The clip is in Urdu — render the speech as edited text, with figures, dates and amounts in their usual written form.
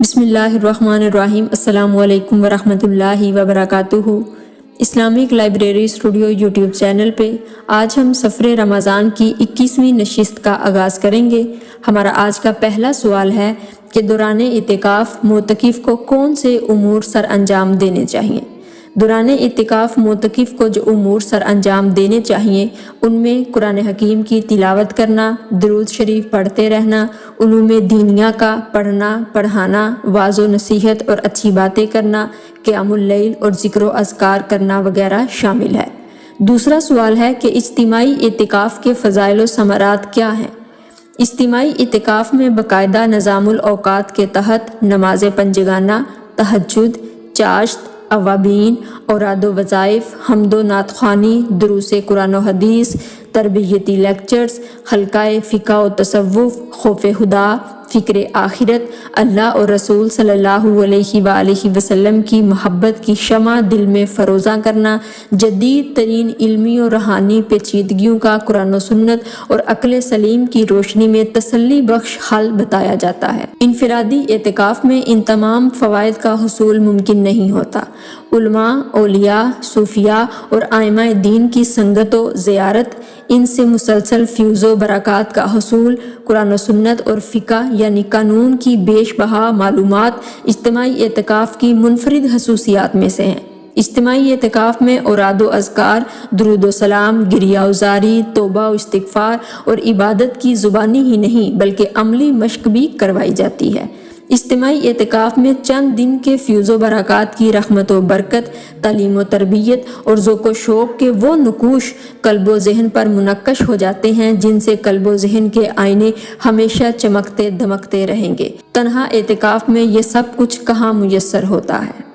بسم اللہ الرحمن الرحیم۔ السلام علیکم ورحمۃ اللہ وبرکاتہ۔ Islamic library studio YouTube channel پہ آج ہم سفر رمضان کی 21ویں نشست کا آغاز کریں گے۔ ہمارا آج کا پہلا سوال ہے کہ دوران اعتکاف معتکف کو کون سے امور سر انجام دینے چاہیے؟ دوران اعتکاف معتکف کو جو امور سر انجام دینے چاہیے ان میں قرآن حکیم کی تلاوت کرنا، درود شریف پڑھتے رہنا، علوم دینیہ کا پڑھنا پڑھانا، وعظ و نصیحت اور اچھی باتیں کرنا، قیام اللیل اور ذکر و اذکار کرنا وغیرہ شامل ہے۔ دوسرا سوال ہے کہ اجتماعی اعتکاف کے فضائل و ثمرات کیا ہیں؟ اجتماعی اعتکاف میں باقاعدہ نظام الاوقات کے تحت نماز پنجگانہ، تہجد، چاشت، اوابین، اوراد و وظائف، حمد و نعت خوانی، دروس قرآن و حدیث، تربیتی لیکچرز، حلقہ فقہ و تصوف، خوف خدا، فکر آخرت، اللہ اور رسول صلی اللہ علیہ وآلہ وسلم کی محبت کی شمع دل میں فروزاں کرنا، جدید ترین علمی و روحانی پیچیدگیوں کا قرآن و سنت اور عقل سلیم کی روشنی میں تسلی بخش حل بتایا جاتا ہے۔ انفرادی اعتکاف میں ان تمام فوائد کا حصول ممکن نہیں ہوتا۔ علماء، اولیاء، صوفیاء اور ائمہ دین کی سنگت و زیارت، ان سے مسلسل فیوز و برکات کا حصول، قرآن و سنت اور فقہ یعنی قانون کی بیش بہا معلومات اجتماعی اعتکاف کی منفرد خصوصیات میں سے ہیں۔ اجتماعی اعتکاف میں اوراد و اذکار، درود و سلام، گریہ وزاری، توبہ و استغفار اور عبادت کی زبانی ہی نہیں بلکہ عملی مشق بھی کروائی جاتی ہے۔ اجتماعی اعتکاف میں چند دن کے فیوز و برکات کی رحمت و برکت، تعلیم و تربیت اور ذوق و شوق کے وہ نقوش قلب و ذہن پر منعکس ہو جاتے ہیں جن سے قلب و ذہن کے آئینے ہمیشہ چمکتے دمکتے رہیں گے۔ تنہا اعتکاف میں یہ سب کچھ کہاں میسر ہوتا ہے؟